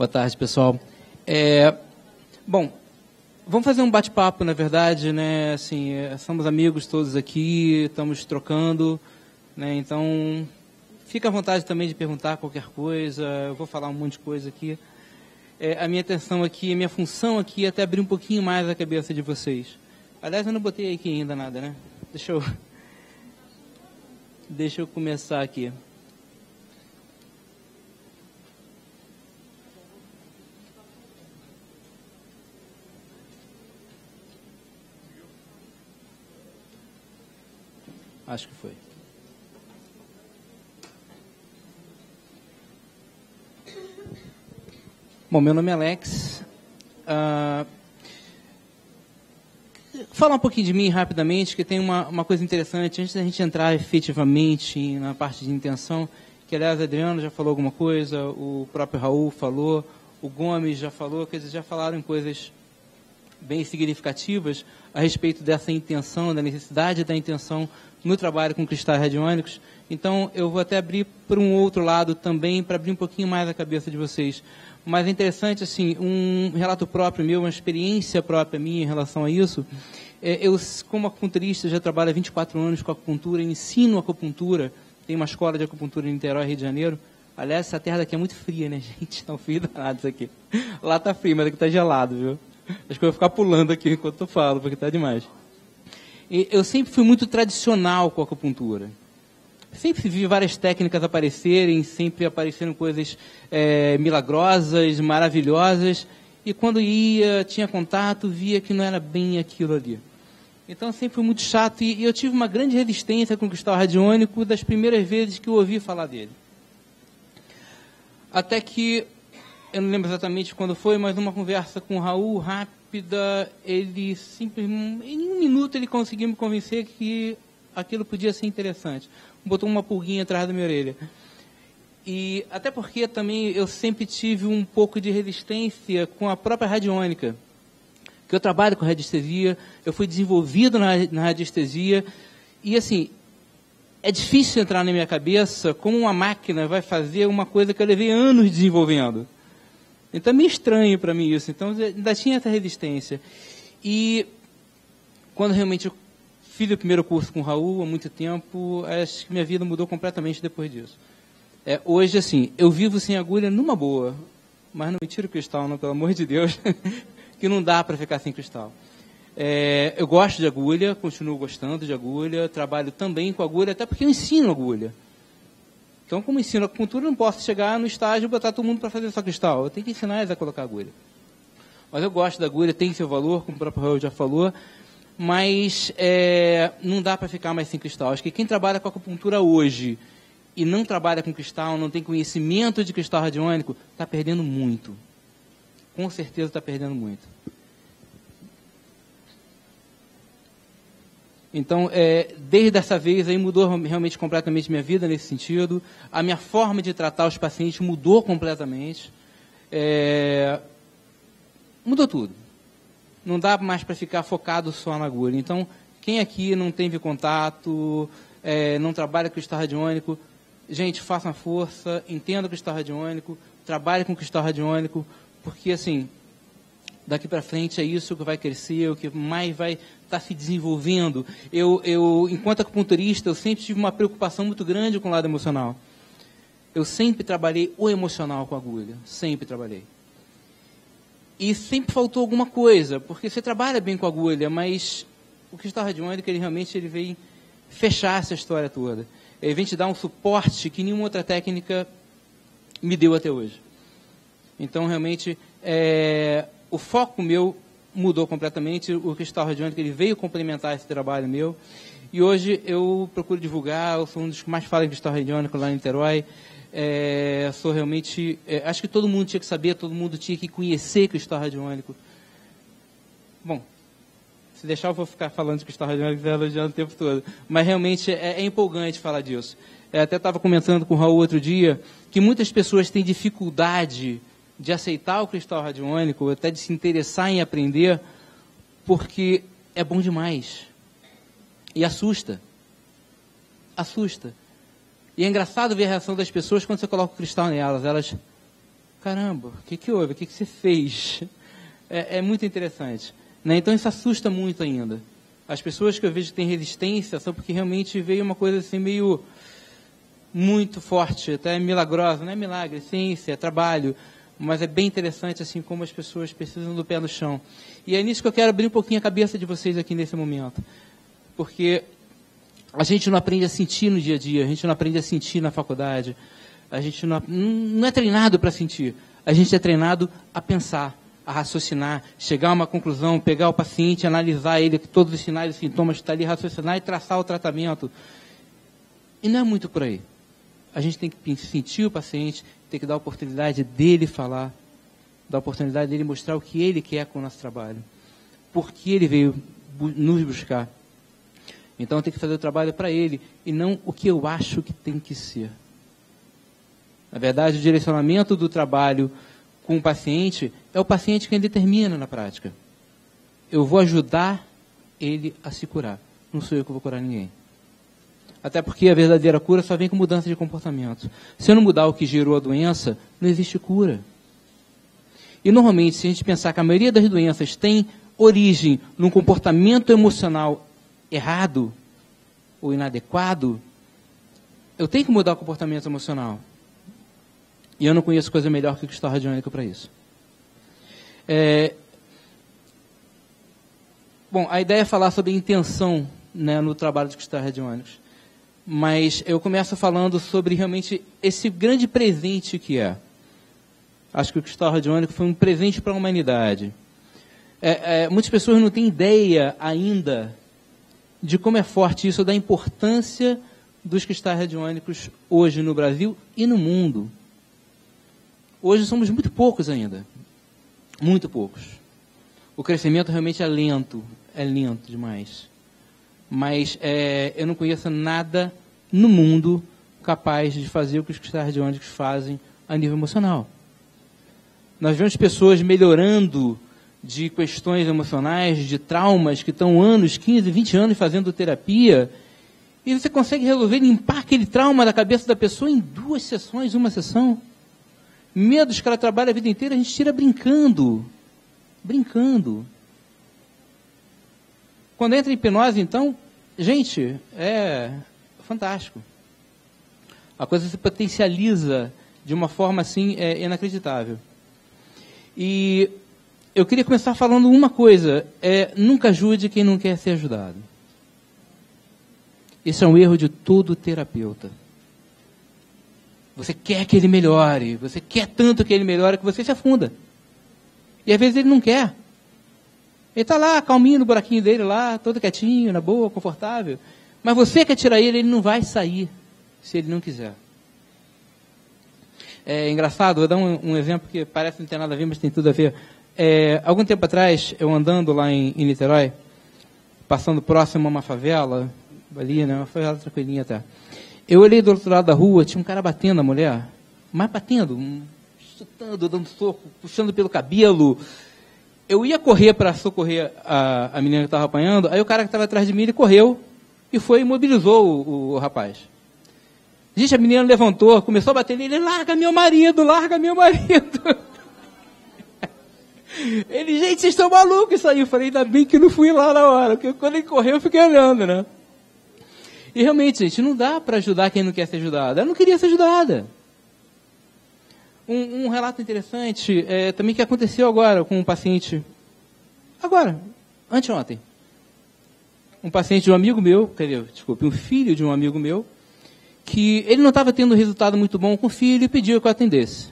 Boa tarde, pessoal. Bom, vamos fazer um bate-papo, na verdade, né? Assim, somos amigos todos aqui, estamos trocando, né? Então, fica à vontade também de perguntar qualquer coisa. Eu vou falar um monte de coisa aqui. A minha intenção aqui, a minha função aqui é até abrir um pouquinho mais a cabeça de vocês. Aliás, eu não botei aqui ainda nada, né? Deixa eu começar aqui. Acho que foi. Bom, meu nome é Alex. Falar um pouquinho de mim rapidamente, que tem uma coisa interessante, antes da gente entrar efetivamente na parte de intenção, que aliás o Adriano já falou alguma coisa, o próprio Raul falou, o Gomes já falou, quer dizer, já falaram em coisas bem significativas a respeito dessa intenção, da necessidade da intenção no trabalho com cristais radiônicos. Então, eu vou até abrir por um outro lado também, para abrir um pouquinho mais a cabeça de vocês. Mas é interessante, assim, um relato próprio meu, uma experiência própria minha em relação a isso. Eu, como acupunturista, já trabalho há 24 anos com acupuntura, ensino acupuntura, tem uma escola de acupuntura em Niterói, Rio de Janeiro. Aliás, essa terra daqui é muito fria, né, gente? Está um frio danado isso aqui. Lá está frio, mas aqui está gelado, viu? Acho que eu vou ficar pulando aqui enquanto eu falo, porque está demais. Eu sempre fui muito tradicional com a acupuntura. Sempre vi várias técnicas aparecerem, sempre apareceram coisas milagrosas, maravilhosas, e quando tinha contato, via que não era bem aquilo ali. Então sempre foi muito chato, e eu tive uma grande resistência com o cristal radiônico das primeiras vezes que eu ouvi falar dele. Até que, eu não lembro exatamente quando foi, mas numa conversa com o Raul, rápida, ele simplesmente, em um minuto ele conseguiu me convencer que aquilo podia ser interessante. Botou uma pulguinha atrás da minha orelha. E até porque também eu sempre tive um pouco de resistência com a própria radiônica. Que eu trabalho com radiestesia, eu fui desenvolvido na radiestesia, e assim, é difícil entrar na minha cabeça como uma máquina vai fazer uma coisa que eu levei anos desenvolvendo. Então é meio estranho para mim isso, então ainda tinha essa resistência. E quando realmente eu fiz o primeiro curso com o Raul há muito tempo, acho que minha vida mudou completamente depois disso. Hoje, assim, eu vivo sem agulha numa boa, mas não me tiro o cristal, não, pelo amor de Deus, que não dá para ficar sem cristal. Eu gosto de agulha, continuo gostando de agulha, trabalho também com agulha, até porque eu ensino agulha. Então, como ensino acupuntura, eu não posso chegar no estágio e botar todo mundo para fazer só cristal. Eu tenho que ensinar eles a colocar agulha. Mas eu gosto da agulha, tem seu valor, como o próprio Raul já falou, mas não dá para ficar mais sem cristal. Acho que quem trabalha com acupuntura hoje e não trabalha com cristal, não tem conhecimento de cristal radiônico, está perdendo muito. Com certeza está perdendo muito. Então, desde essa vez, aí mudou realmente completamente minha vida nesse sentido. A minha forma de tratar os pacientes mudou completamente. Mudou tudo. Não dá mais para ficar focado só na agulha. Então, quem aqui não teve contato, não trabalha com cristal radiônico, gente, faça uma força, entenda o cristal radiônico, trabalhe com cristal radiônico, porque, assim, daqui para frente é isso que vai crescer, o que mais vai estar se desenvolvendo. Eu, enquanto acupunturista, eu sempre tive uma preocupação muito grande com o lado emocional. Eu sempre trabalhei o emocional com a agulha, sempre trabalhei. E sempre faltou alguma coisa, porque você trabalha bem com a agulha, mas o cristal radiônico, ele realmente vem fechar essa história toda. Ele vem te dar um suporte que nenhuma outra técnica me deu até hoje. Então, realmente, o foco meu mudou completamente. O cristal radiônico, ele veio complementar esse trabalho meu. E hoje eu procuro divulgar, eu sou um dos que mais fala em cristal radiônico lá em Niterói. Sou realmente, acho que todo mundo tinha que saber, todo mundo tinha que conhecer cristal radiônico. Bom, se deixar eu vou ficar falando de cristal radiônico e elogiando o tempo todo. Mas realmente é empolgante falar disso. Até estava comentando com o Raul outro dia que muitas pessoas têm dificuldade de aceitar o cristal radiônico, até de se interessar em aprender, porque é bom demais. E assusta. Assusta. E é engraçado ver a reação das pessoas quando você coloca o cristal nelas. Elas caramba, o que houve? O que você fez? É muito interessante, né? Então isso assusta muito ainda. As pessoas que eu vejo que têm resistência são porque realmente veio uma coisa assim meio muito forte, até milagrosa, não é milagre, ciência, é trabalho, mas é bem interessante assim como as pessoas precisam do pé no chão. E é nisso que eu quero abrir um pouquinho a cabeça de vocês aqui nesse momento, porque a gente não aprende a sentir no dia a dia, a gente não aprende a sentir na faculdade, a gente não é treinado para sentir, a gente é treinado a pensar, a raciocinar, chegar a uma conclusão, pegar o paciente, analisar ele, todos os sinais e sintomas que estão ali, raciocinar e traçar o tratamento. E não é muito por aí. A gente tem que sentir o paciente, tem que dar a oportunidade dele falar, dar a oportunidade dele mostrar o que ele quer com o nosso trabalho, por que ele veio nos buscar. Então eu tenho que fazer o trabalho para ele e não o que eu acho que tem que ser. Na verdade, o direcionamento do trabalho com o paciente é o paciente quem determina na prática. Eu vou ajudar ele a se curar. Não sou eu que vou curar ninguém. Até porque a verdadeira cura só vem com mudança de comportamento. Se eu não mudar o que gerou a doença, não existe cura. E normalmente, se a gente pensar que a maioria das doenças tem origem num comportamento emocional errado ou inadequado, eu tenho que mudar o comportamento emocional. E eu não conheço coisa melhor que o cristal radiônico para isso. Bom, a ideia é falar sobre intenção, né, no trabalho de cristais radiônicos. Mas eu começo falando sobre realmente esse grande presente que é. Acho que o cristal radiônico foi um presente para a humanidade. Muitas pessoas não têm ideia ainda de como é forte isso, da importância dos cristais radiônicos hoje no Brasil e no mundo. Hoje somos muito poucos ainda. Muito poucos. O crescimento realmente é lento demais. Mas eu não conheço nada no mundo capaz de fazer o que os cristais radiônicos fazem a nível emocional. Nós vemos pessoas melhorando de questões emocionais, de traumas, que estão anos, 15, 20 anos fazendo terapia, e você consegue resolver, limpar aquele trauma da cabeça da pessoa em 2 sessões, 1 sessão. Medos que ela trabalha a vida inteira, a gente tira brincando. Brincando. Quando entra em hipnose, então, gente, é fantástico. A coisa se potencializa de uma forma assim inacreditável. E eu queria começar falando uma coisa, nunca ajude quem não quer ser ajudado. Esse é um erro de todo terapeuta. Você quer que ele melhore, você quer tanto que ele melhore que você se afunda. E às vezes ele não quer. Ele está lá, calminho no buraquinho dele lá, todo quietinho, na boa, confortável. Mas você quer tirar ele não vai sair, se ele não quiser. É engraçado, vou dar um exemplo que parece não ter nada a ver, mas tem tudo a ver. Algum tempo atrás, eu andando lá em Niterói, passando próximo a uma favela, ali, né, uma favela tranquilinha até. Eu olhei do outro lado da rua, tinha um cara batendo a mulher, mas batendo, chutando, dando soco, puxando pelo cabelo. Eu ia correr para socorrer a menina que estava apanhando, aí o cara que estava atrás de mim, ele correu e foi e imobilizou o rapaz. Gente, a menina levantou, começou a bater nele, larga meu marido, larga meu marido. Ele, gente, vocês estão malucos isso aí. Eu falei, ainda bem que não fui lá na hora, porque quando ele correu eu fiquei olhando, né? E realmente, gente, não dá para ajudar quem não quer ser ajudado. Ela não queria ser ajudada. Um relato interessante também que aconteceu agora com um paciente, anteontem. Um paciente de um amigo meu, um filho de um amigo meu, que ele não estava tendo um resultado muito bom com o filho e pediu que eu atendesse.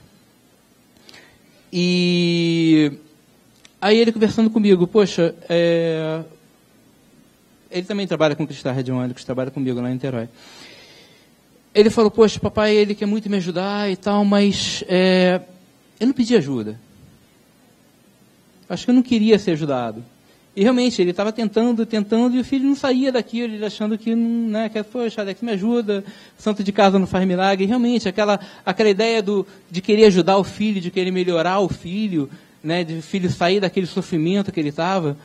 E aí ele conversando comigo, poxa, ele também trabalha com cristais radiônicos, trabalha comigo lá em Niterói. Ele falou, poxa, papai, ele quer muito me ajudar e tal, mas eu não pedi ajuda. Acho que eu não queria ser ajudado. E realmente, ele estava tentando, e o filho não saía daquilo, ele achando que, né, que poxa, Alex, me ajuda, santo de casa não faz milagre. E realmente, aquela ideia de querer ajudar o filho, de querer melhorar o filho, né, de o filho sair daquele sofrimento que ele estava.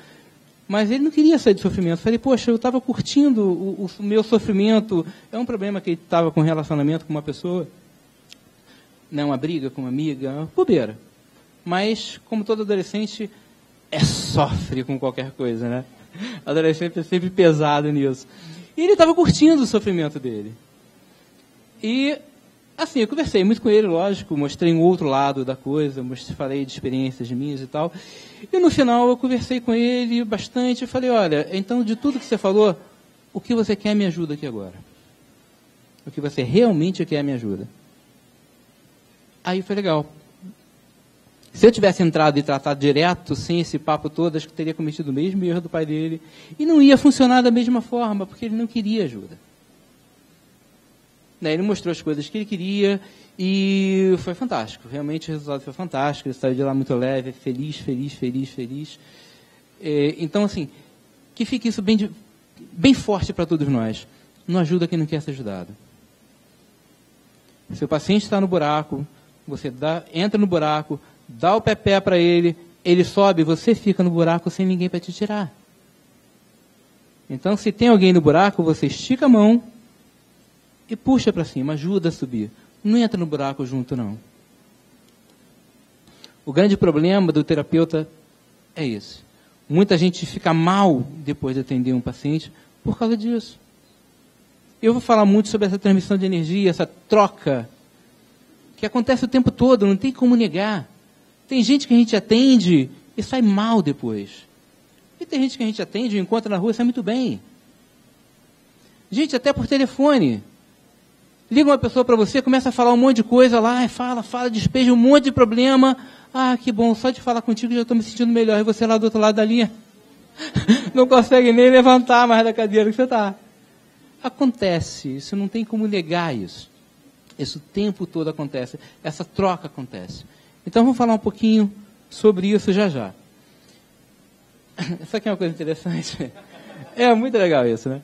Mas ele não queria sair do sofrimento. Eu falei, poxa, eu estava curtindo o meu sofrimento. É um problema que ele estava com relacionamento com uma pessoa. né, uma briga com uma amiga, uma bobeira. Mas, como todo adolescente, sofre com qualquer coisa, né? Adolescente é sempre pesado nisso. E ele estava curtindo o sofrimento dele. E, assim, eu conversei muito com ele, lógico, mostrei um outro lado da coisa, falei de experiências minhas e tal. E no final eu conversei com ele bastante e falei, olha, então de tudo que você falou, o que você quer me ajuda aqui agora? O que você realmente quer me ajuda? Aí foi legal. Se eu tivesse entrado e tratado direto, sem esse papo todo, acho que teria cometido o mesmo erro do pai dele. E não ia funcionar da mesma forma, porque ele não queria ajuda. Ele mostrou as coisas que ele queria e foi fantástico. Realmente o resultado foi fantástico. Ele saiu de lá muito leve, feliz, feliz, feliz, feliz. Então, assim, que fique isso bem forte para todos nós. Não ajuda quem não quer ser ajudado. Se o paciente está no buraco, você entra no buraco, dá o pé para ele, ele sobe, você fica no buraco sem ninguém para te tirar. Então, se tem alguém no buraco, você estica a mão e puxa para cima, ajuda a subir. Não entra no buraco junto, não. O grande problema do terapeuta é esse. Muita gente fica mal depois de atender um paciente por causa disso. Eu vou falar muito sobre essa transmissão de energia, essa troca, que acontece o tempo todo, não tem como negar. Tem gente que a gente atende e sai mal depois. E tem gente que a gente atende e encontra na rua e sai muito bem. Gente, até por telefone. Liga uma pessoa para você, começa a falar um monte de coisa lá, fala, despeja um monte de problema. Ah, que bom, só de falar contigo já estou me sentindo melhor. E você lá do outro lado da linha não consegue nem levantar mais da cadeira que você está. Acontece, isso não tem como negar isso. Isso o tempo todo acontece, essa troca acontece. Então vamos falar um pouquinho sobre isso já já. Isso aqui é uma coisa interessante. É muito legal isso, né?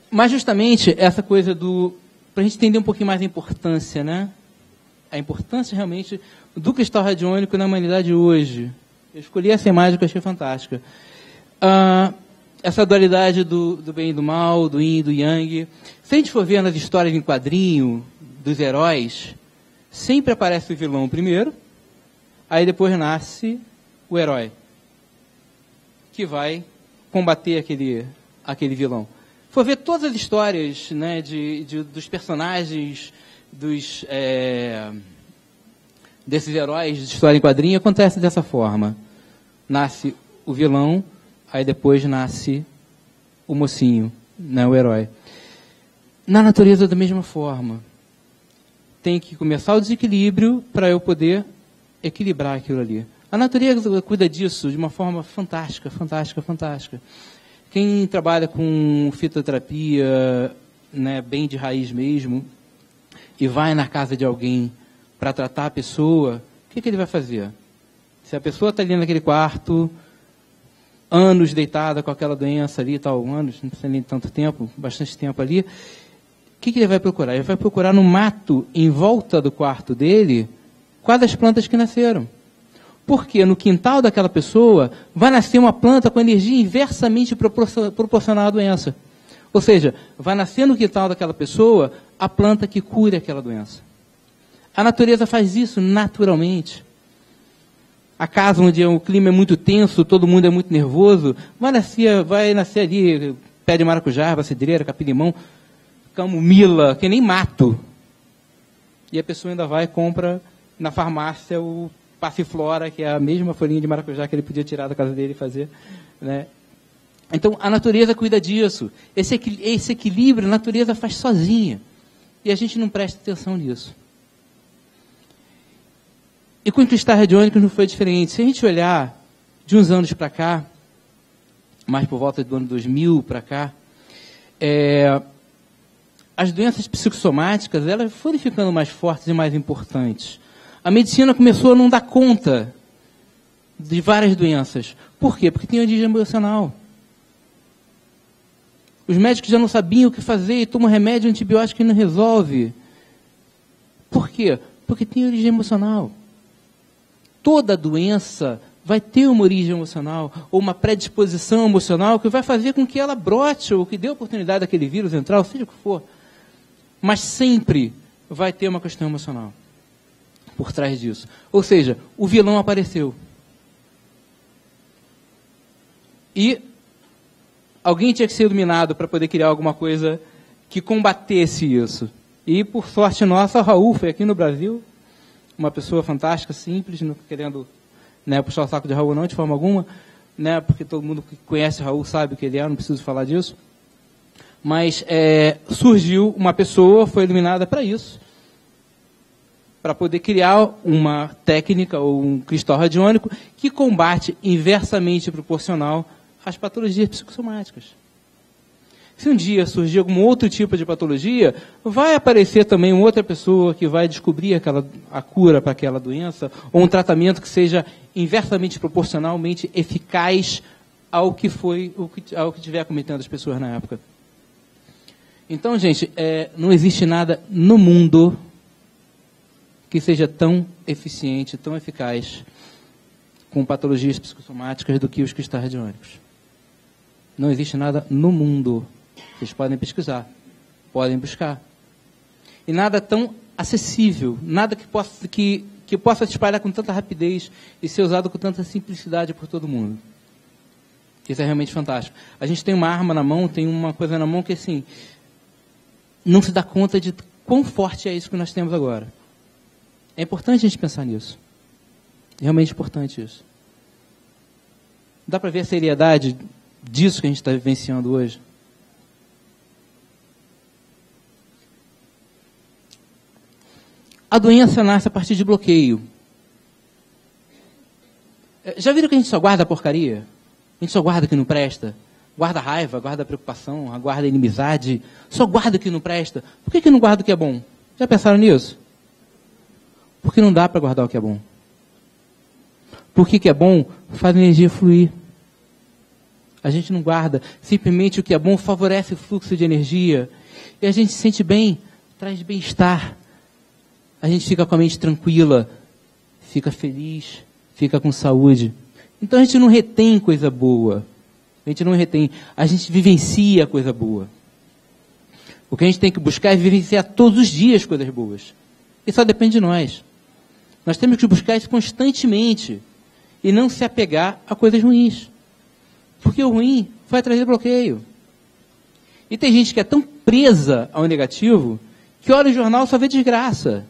Mas justamente essa coisa para a gente entender um pouquinho mais a importância, né? A importância realmente do cristal radiônico na humanidade hoje. Eu escolhi essa imagem que eu achei fantástica. Essa dualidade do bem e do mal, do yin e do yang. Se a gente for ver nas histórias em quadrinho dos heróis, sempre aparece o vilão primeiro, aí depois nasce o herói, que vai combater aquele vilão. For ver todas as histórias, né, dos personagens, desses heróis de história em quadrinho, acontece dessa forma. Nasce o vilão, aí depois nasce o mocinho, né, o herói. Na natureza, da mesma forma. Tem que começar o desequilíbrio para eu poder equilibrar aquilo ali. A natureza cuida disso de uma forma fantástica, fantástica, fantástica. Quem trabalha com fitoterapia, né, bem de raiz mesmo, e vai na casa de alguém para tratar a pessoa, o que ele vai fazer? Se a pessoa está ali naquele quarto, anos deitada com aquela doença ali, anos, não precisa nem tanto tempo, bastante tempo ali, o que ele vai procurar? Ele vai procurar no mato, em volta do quarto dele, quais as plantas que nasceram. Porque no quintal daquela pessoa vai nascer uma planta com energia inversamente proporcional à doença. Ou seja, vai nascer no quintal daquela pessoa a planta que cura aquela doença. A natureza faz isso naturalmente. A casa onde o clima é muito tenso, todo mundo é muito nervoso, vai nascer ali pé de maracujá, cidreira, capim-limão, camomila, que nem mato. E a pessoa ainda vai e compra na farmácia o passiflora, que é a mesma folhinha de maracujá que ele podia tirar da casa dele e fazer, né? Então, a natureza cuida disso. Esse equilíbrio a natureza faz sozinha. E a gente não presta atenção nisso. E com o cristal radiônico não foi diferente. Se a gente olhar de uns anos para cá, mais por volta do ano 2000 para cá, as doenças psicossomáticas elas foram ficando mais fortes e mais importantes. A medicina começou a não dar conta de várias doenças. Por quê? Porque tem origem emocional. Os médicos já não sabiam o que fazer e tomam remédio antibiótico e não resolve. Por quê? Porque tem origem emocional. Toda doença vai ter uma origem emocional ou uma predisposição emocional que vai fazer com que ela brote ou que dê oportunidade daquele vírus entrar, ou seja o que for. Mas sempre vai ter uma questão emocional por trás disso. Ou seja, o vilão apareceu. E alguém tinha que ser iluminado para poder criar alguma coisa que combatesse isso. E, por sorte nossa, o Raul foi aqui no Brasil, uma pessoa fantástica, simples, não querendo, né, puxar o saco de Raul não, de forma alguma, né, porque todo mundo que conhece o Raul sabe o que ele é, não preciso falar disso. Mas surgiu uma pessoa, foi iluminada para isso, para poder criar uma técnica ou um cristal radiônico que combate inversamente proporcional às patologias psicossomáticas. Se um dia surgir algum outro tipo de patologia, vai aparecer também uma outra pessoa que vai descobrir a cura para aquela doença, ou um tratamento que seja inversamente proporcionalmente eficaz ao que tiver cometendo as pessoas na época. Então, gente, não existe nada no mundo que seja tão eficiente, tão eficaz com patologias psicossomáticas do que os cristais radiônicos. Não existe nada no mundo. Vocês podem pesquisar, podem buscar. E nada tão acessível, nada que possa se espalhar com tanta rapidez e ser usado com tanta simplicidade por todo mundo. Isso é realmente fantástico. A gente tem uma arma na mão, tem uma coisa na mão que, assim, não se dá conta de quão forte é isso que nós temos agora. É importante a gente pensar nisso. É realmente importante isso. Dá para ver a seriedade disso que a gente está vivenciando hoje? A doença nasce a partir de bloqueio. Já viram que a gente só guarda a porcaria? A gente só guarda o que não presta? Guarda a raiva, guarda a preocupação, guarda a inimizade. Só guarda o que não presta. Por que não guarda o que é bom? Já pensaram nisso? Porque não dá para guardar o que é bom. Porque o que é bom faz a energia fluir. A gente não guarda. Simplesmente o que é bom favorece o fluxo de energia. E a gente se sente bem, traz bem-estar. A gente fica com a mente tranquila, fica feliz, fica com saúde. Então a gente não retém coisa boa. A gente não retém, a gente vivencia coisa boa. O que a gente tem que buscar é vivenciar todos os dias coisas boas. E só depende de nós. Nós temos que buscar isso constantemente e não se apegar a coisas ruins. Porque o ruim vai trazer bloqueio. E tem gente que é tão presa ao negativo que olha o jornal e só vê desgraça.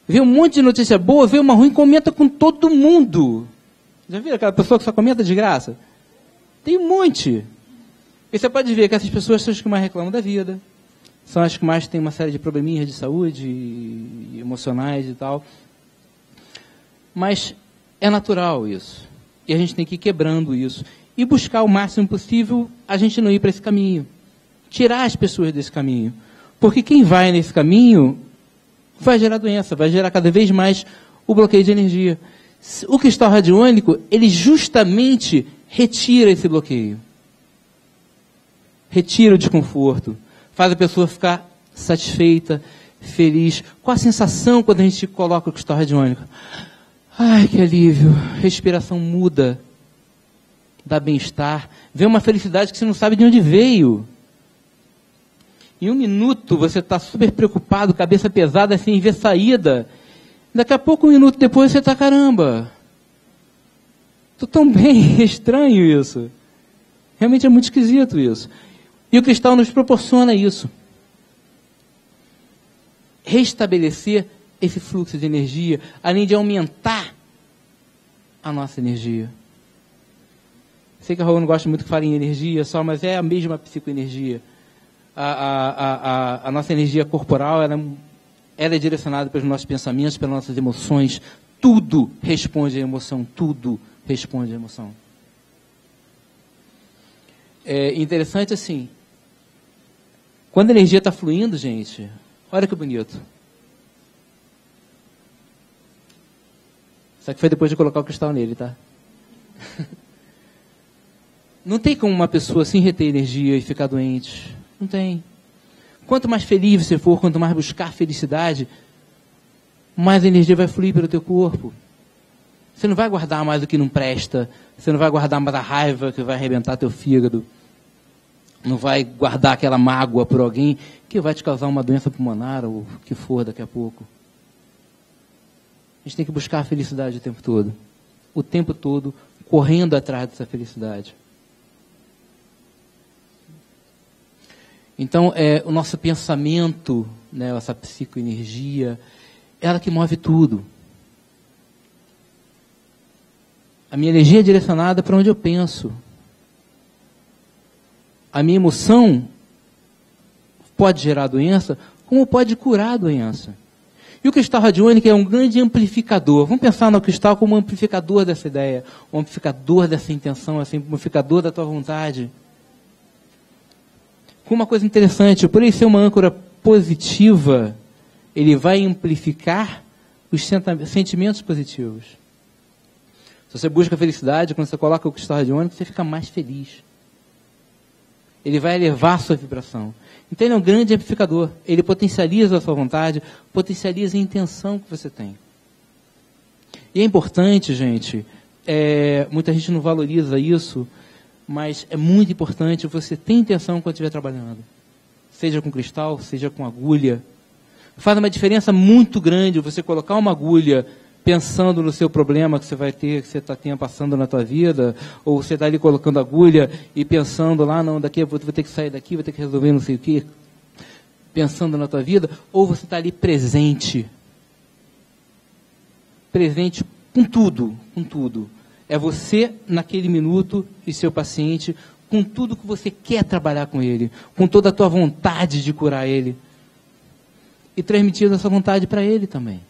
Vê um monte de notícia boa, vê uma ruim, comenta com todo mundo. Já viram aquela pessoa que só comenta desgraça? Tem um monte. E você pode ver que essas pessoas são as que mais reclamam da vida. São as que mais têm uma série de probleminhas de saúde, e emocionais e tal. Mas é natural isso. E a gente tem que ir quebrando isso. E buscar o máximo possível a gente não ir para esse caminho. Tirar as pessoas desse caminho. Porque quem vai nesse caminho vai gerar doença, vai gerar cada vez mais o bloqueio de energia. O cristal radiônico, ele justamente retira esse bloqueio. Retira o desconforto. Faz a pessoa ficar satisfeita, feliz. Qual a sensação quando a gente coloca o cristal radiônico? Ai, que alívio. Respiração muda. Dá bem-estar. Vem uma felicidade que você não sabe de onde veio. Em um minuto você está super preocupado, cabeça pesada, sem ver saída. Daqui a pouco, um minuto depois, você está, caramba. Estou tão bem, é estranho isso. Realmente é muito esquisito isso. E o cristal nos proporciona isso. Restabelecer esse fluxo de energia, além de aumentar a nossa energia. Sei que a Raul não gosta muito que fale em energia só, mas é a mesma psicoenergia. A nossa energia corporal, ela é direcionada pelos nossos pensamentos, pelas nossas emoções. Tudo responde à emoção, tudo responde à emoção. É interessante assim, quando a energia está fluindo, gente, olha que bonito. Só que foi depois de colocar o cristal nele, tá? Não tem como uma pessoa assim reter energia e ficar doente. Não tem. Quanto mais feliz você for, quanto mais buscar felicidade, mais energia vai fluir pelo teu corpo. Você não vai guardar mais o que não presta. Você não vai guardar mais a raiva que vai arrebentar teu fígado. não vai guardar aquela mágoa por alguém que vai te causar uma doença pulmonar ou o que for daqui a pouco. A gente tem que buscar a felicidade o tempo todo, correndo atrás dessa felicidade. Então, o nosso pensamento, né, essa psicoenergia, ela que move tudo. A minha energia é direcionada para onde eu penso. A minha emoção pode gerar doença, como pode curar a doença. E o cristal radiônico é um grande amplificador. Vamos pensar no cristal como um amplificador dessa ideia, um amplificador dessa intenção, assim, um amplificador da tua vontade. Com uma coisa interessante, por ele ser uma âncora positiva, ele vai amplificar os sentimentos positivos. Se você busca felicidade, quando você coloca o cristal radiônico, você fica mais feliz. Ele vai elevar a sua vibração. Então ele é um grande amplificador. Ele potencializa a sua vontade, potencializa a intenção que você tem. E é importante, gente, muita gente não valoriza isso, mas é muito importante você ter intenção quando estiver trabalhando. Seja com cristal, seja com agulha. Faz uma diferença muito grande você colocar uma agulha pensando no seu problema que você vai ter, que você está passando na tua vida, ou você está ali colocando agulha e pensando lá, não, daqui eu vou ter que sair daqui, vou ter que resolver não sei o quê, pensando na tua vida, ou você está ali presente com tudo, com tudo. É você naquele minuto e seu paciente, com tudo que você quer trabalhar com ele, com toda a tua vontade de curar ele, e transmitindo essa vontade para ele também.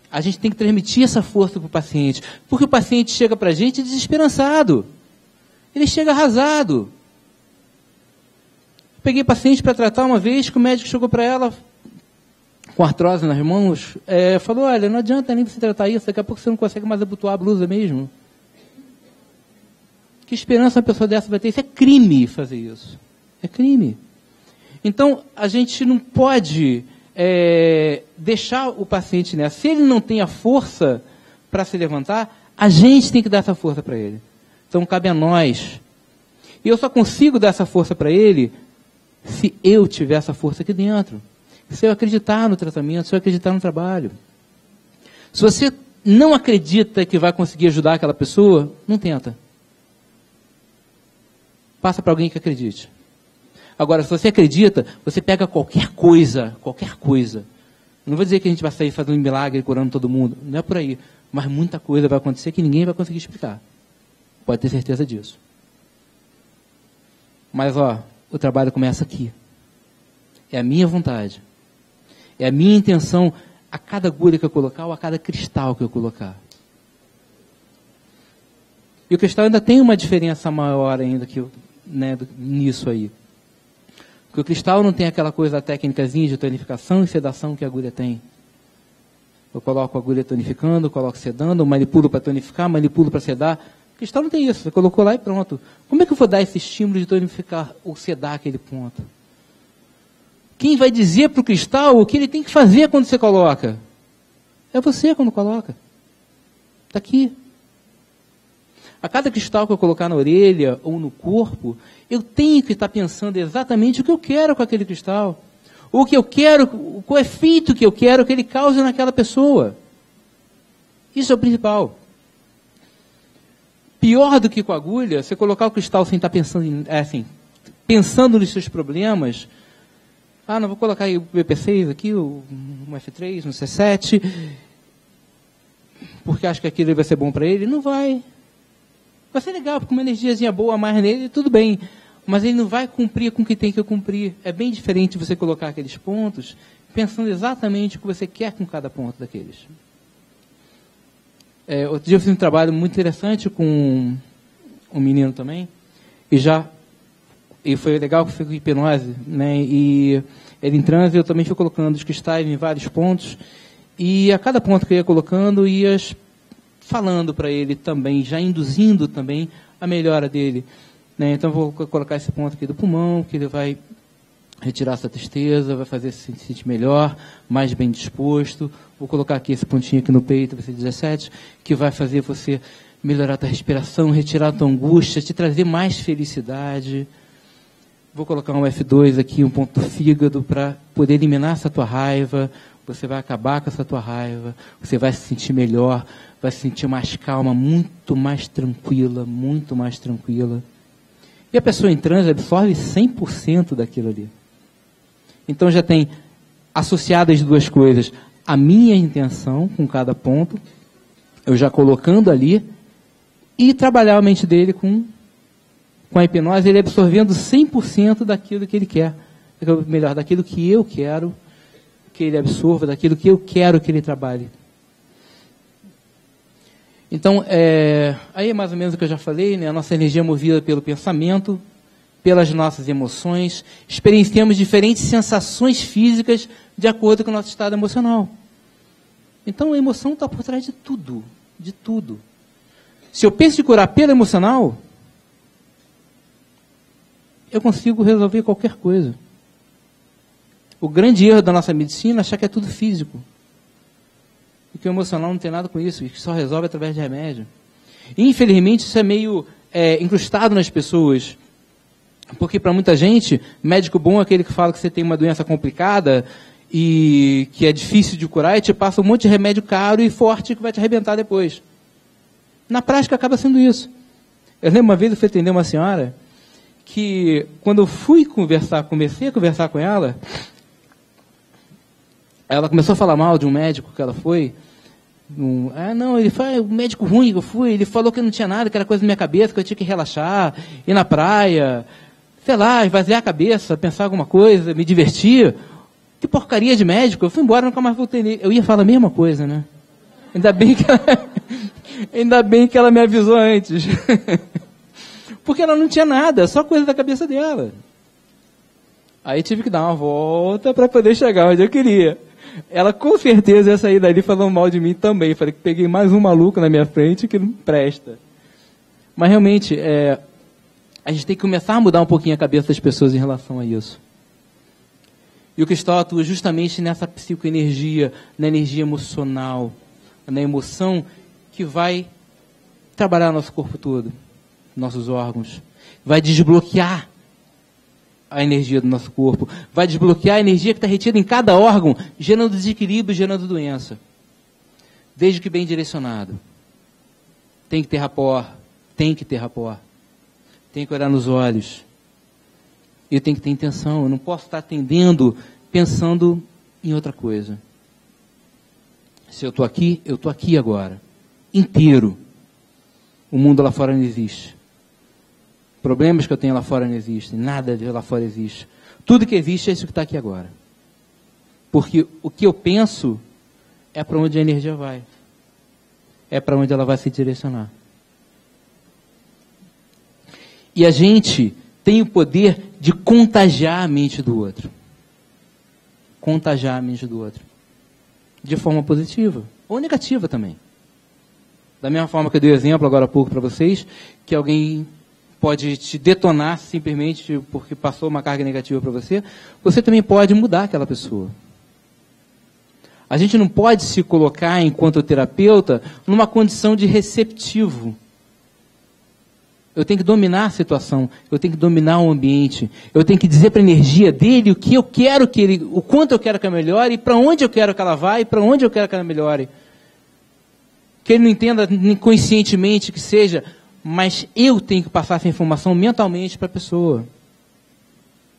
A gente tem que transmitir essa força para o paciente, porque o paciente chega para a gente desesperançado, ele chega arrasado. Peguei paciente para tratar uma vez, que o médico chegou para ela, com artrose nas mãos, falou, olha, não adianta nem você tratar isso, daqui a pouco você não consegue mais abotoar a blusa mesmo. Que esperança uma pessoa dessa vai ter? Isso é crime fazer isso. É crime. Então, a gente não pode deixar o paciente nessa. Se ele não tem a força para se levantar, a gente tem que dar essa força para ele. Então, cabe a nós. E eu só consigo dar essa força para ele se eu tiver essa força aqui dentro. Se eu acreditar no tratamento, se eu acreditar no trabalho. Se você não acredita que vai conseguir ajudar aquela pessoa, não tenta. Passa para alguém que acredite. Agora, se você acredita, você pega qualquer coisa. Não vou dizer que a gente vai sair fazendo um milagre, curando todo mundo. Não é por aí. Mas muita coisa vai acontecer que ninguém vai conseguir explicar. Pode ter certeza disso. Mas, o trabalho começa aqui. É a minha vontade. É a minha intenção a cada agulha que eu colocar ou a cada cristal que eu colocar. E o cristal ainda tem uma diferença maior ainda nisso aí. Porque o cristal não tem aquela coisa técnicazinha de tonificação e sedação que a agulha tem. Eu coloco a agulha tonificando, coloco sedando, manipulo para tonificar, manipulo para sedar. O cristal não tem isso, você colocou lá e pronto. Como é que eu vou dar esse estímulo de tonificar ou sedar aquele ponto? Quem vai dizer para o cristal o que ele tem que fazer quando você coloca? É você quando coloca. Está aqui. A cada cristal que eu colocar na orelha ou no corpo, eu tenho que estar pensando exatamente o que eu quero com aquele cristal. O que eu quero, qual efeito que eu quero que ele cause naquela pessoa. Isso é o principal. Pior do que com a agulha, você colocar o cristal sem estar pensando nos seus problemas. Não vou colocar aí o BP6 aqui, um F3, um C7, porque acho que aquilo vai ser bom para ele. Não vai. Vai ser legal, porque uma energiazinha boa a mais nele, tudo bem. Mas ele não vai cumprir com o que tem que cumprir. É bem diferente você colocar aqueles pontos, pensando exatamente o que você quer com cada ponto daqueles. Outro dia eu fiz um trabalho muito interessante com um menino também, e foi legal que foi com hipnose, né? E ele em transe, eu também fui colocando os cristais em vários pontos, e a cada ponto que eu ia colocando, ia falando para ele também, já induzindo também a melhora dele. Né? Então, vou colocar esse ponto aqui do pulmão, que ele vai retirar essa tristeza, vai fazer se sentir melhor, mais bem disposto. Vou colocar aqui esse pontinho aqui no peito, vai ser 17, que vai fazer você melhorar a tua respiração, retirar a tua angústia, te trazer mais felicidade. vou colocar um F2 aqui, um ponto do fígado, para poder eliminar essa tua raiva. Você vai acabar com essa tua raiva, você vai se sentir melhor, vai se sentir mais calma, muito mais tranquila, muito mais tranquila. E a pessoa em transe absorve 100% daquilo ali. Então já tem associadas duas coisas, a minha intenção com cada ponto, eu já colocando ali, e trabalhar a mente dele com a hipnose, ele absorvendo 100% daquilo que ele quer. Melhor, daquilo que eu quero que ele absorva, daquilo que eu quero que ele trabalhe. Então, aí é mais ou menos o que eu já falei, né? A nossa energia é movida pelo pensamento, pelas nossas emoções, experienciamos diferentes sensações físicas de acordo com o nosso estado emocional. Então, a emoção está por trás de tudo, de tudo. Se eu penso em curar pelo emocional, eu consigo resolver qualquer coisa. O grande erro da nossa medicina é achar que é tudo físico. E que o emocional não tem nada com isso, e que só resolve através de remédio. E, infelizmente, isso é meio incrustado nas pessoas. Porque, para muita gente, médico bom é aquele que fala que você tem uma doença complicada e que é difícil de curar e te passa um monte de remédio caro e forte que vai te arrebentar depois. Na prática, acaba sendo isso. Eu lembro uma vez, eu fui atender uma senhora que, quando eu comecei a conversar com ela começou a falar mal de um médico que ela foi. Ele foi um médico ruim que eu fui, ele falou que não tinha nada, que era coisa na minha cabeça, que eu tinha que relaxar, ir na praia, sei lá, esvaziar a cabeça, pensar alguma coisa, me divertir. Que porcaria de médico, eu fui embora, nunca mais voltei nele. Eu ia falar a mesma coisa, né? Ainda bem que ela me avisou antes. Porque ela não tinha nada, só coisa da cabeça dela. Aí tive que dar uma volta para poder chegar onde eu queria. Ela com certeza ia sair dali falando mal de mim também. Falei que peguei mais um maluco na minha frente que não presta. Mas realmente, a gente tem que começar a mudar um pouquinho a cabeça das pessoas em relação a isso. E o Cristal atua justamente nessa psicoenergia, na energia emocional, na emoção que vai trabalhar nosso corpo todo, nossos órgãos. Vai desbloquear a energia do nosso corpo, vai desbloquear a energia que está retida em cada órgão, gerando desequilíbrio, gerando doença. Desde que bem direcionado. Tem que ter rapport, tem que olhar nos olhos. Eu tenho que ter intenção, eu não posso estar atendendo pensando em outra coisa. Se eu estou aqui agora, inteiro. O mundo lá fora não existe. Problemas que eu tenho lá fora não existem, nada de lá fora existe. Tudo que existe é isso que está aqui agora. Porque o que eu penso é para onde a energia vai. É para onde ela vai se direcionar. E a gente tem o poder de contagiar a mente do outro. Contagiar a mente do outro. De forma positiva. Ou negativa também. Da mesma forma que eu dei o exemplo agora há pouco para vocês, que alguém pode te detonar simplesmente porque passou uma carga negativa para você, você também pode mudar aquela pessoa. A gente não pode se colocar, enquanto terapeuta, numa condição de receptivo. Eu tenho que dominar a situação, eu tenho que dominar o ambiente, eu tenho que dizer para a energia dele o que eu quero que ele, o quanto eu quero que ela melhore, e para onde eu quero que ela vá, e para onde eu quero que ela melhore. Que ele não entenda inconscientemente que seja, mas eu tenho que passar essa informação mentalmente para a pessoa.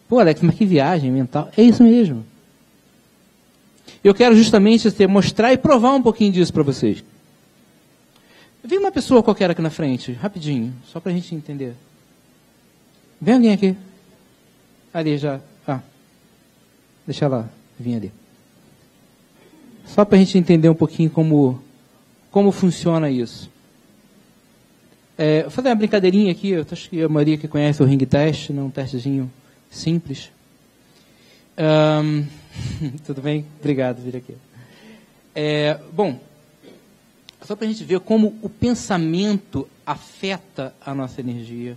Pô, Alex, mas que viagem mental. É isso mesmo. Eu quero justamente mostrar e provar um pouquinho disso para vocês. Vem uma pessoa qualquer aqui na frente, rapidinho, só para a gente entender. Vem alguém aqui. Ali já. Deixa ela vir ali. Só para a gente entender um pouquinho como funciona isso. Vou fazer uma brincadeirinha aqui, eu acho que a maioria que conhece o ring test, um testezinho simples. Tudo bem? Obrigado, vir aqui. Bom, só para a gente ver como o pensamento afeta a nossa energia,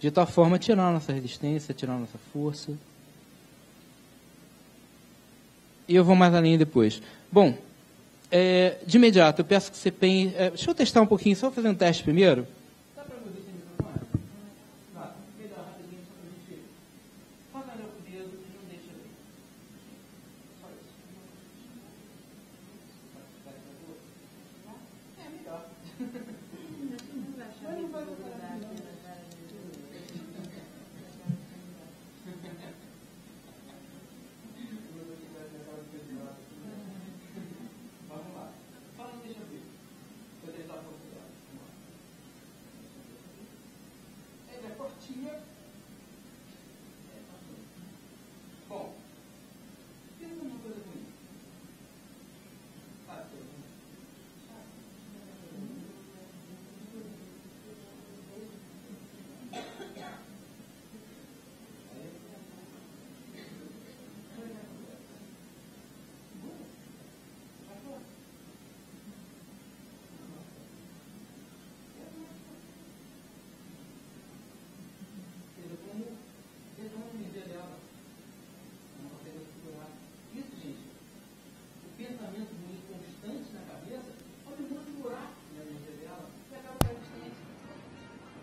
de tal forma a tirar a nossa resistência, tirar a nossa força. E eu vou mais além depois. Bom, de imediato, eu peço que você pense... deixa eu testar um pouquinho, só fazer um teste primeiro. Dá para você ter microfone? Dá. Rapidinho, só para a gente dedo e não deixa ver. Só isso. É melhor. Vamos lá. Só não deixa ver. Vou tentar procurar. Ela é fortinha. Bom, pensa uma coisa comigo. Ah, todo mundo. Isso, gente, o pensamento ruim constante na cabeça pode muito buraco na energia dela e acaba caindo justamente.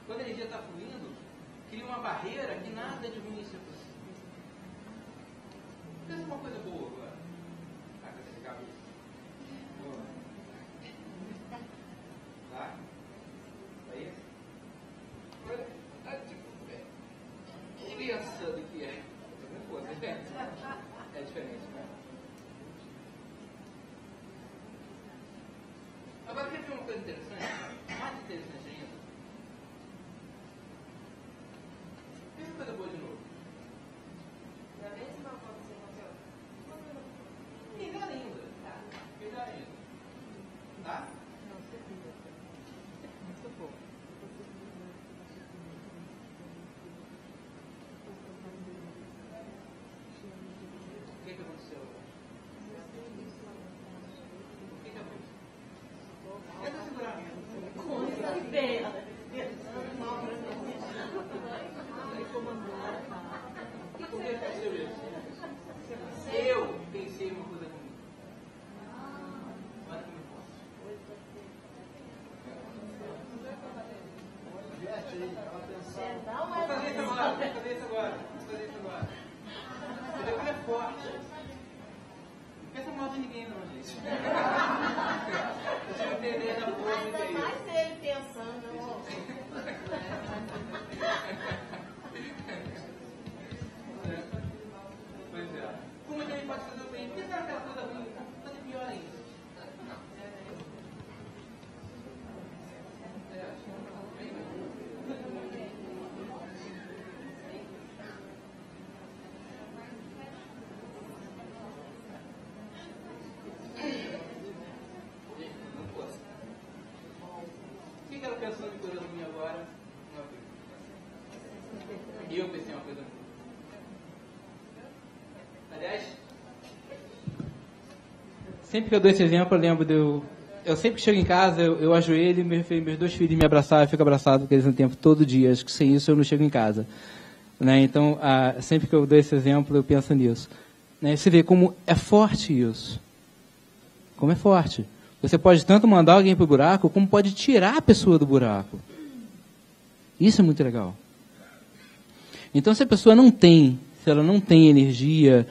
Quando a energia está fluindo, cria uma barreira que nada de ruim isso é possível. Pensa uma coisa boa agora. Ah, com essa cabeça. Boa. Tá? Tá isso? Olha, criançada que é. É diferente, né? Agora, quer ver uma coisa interessante? Mais interessante ainda. Pensa uma coisa boa de novo. Melhor ainda. Melhor ainda. Tá? O que aconteceu? O que aconteceu? Tenta segurar. Por que aconteceu isso? Eu pensei uma coisa comigo. Olha que me posso. Vou fazer isso agora. O telefone é forte. Não pensa mal de ninguém, não, gente. Deixa eu entender da porra Ainda que é isso. mais ele pensando, ó. Pois é. Como que a gente pode fazer o bem? Pensa naquela coisa ruim, fazer pior ainda. O que ela pensou de coisa ruim agora? Uma vez. E eu pensei uma coisa ruim. Aliás, sempre que eu dou esse exemplo, eu lembro de eu sempre que chego em casa, eu ajoelho e meus dois filhos me abraçaram, eu fico abraçado com eles um tempo, todo dia. Acho que sem isso eu não chego em casa. Né? Então, sempre que eu dou esse exemplo, eu penso nisso. Né? Você vê como é forte isso. Como é forte. Você pode tanto mandar alguém para o buraco, como pode tirar a pessoa do buraco. Isso é muito legal. Então, se a pessoa se ela não tem energia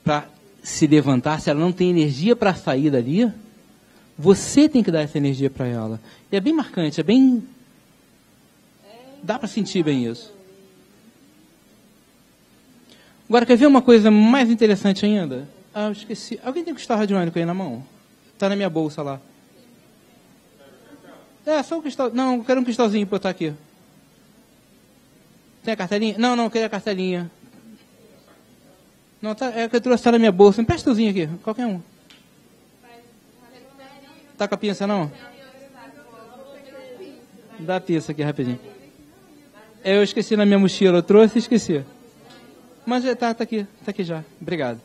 para se levantar, se ela não tem energia para sair dali, você tem que dar essa energia para ela. E é bem marcante, dá para sentir bem isso. Agora, quer ver uma coisa mais interessante ainda? Ah, eu esqueci. Alguém tem cristal radiônico aí na mão? Está na minha bolsa lá. É, só um cristal. Não, eu quero um cristalzinho para botar aqui. Tem a cartelinha? Não, eu queria a cartelinha. Não, é que eu trouxe, tá na minha bolsa. Me presta um aqui, qualquer um. Tá com a pinça, não? Dá a pinça aqui, rapidinho. Eu esqueci na minha mochila, eu trouxe e esqueci. Mas tá aqui já. Obrigado.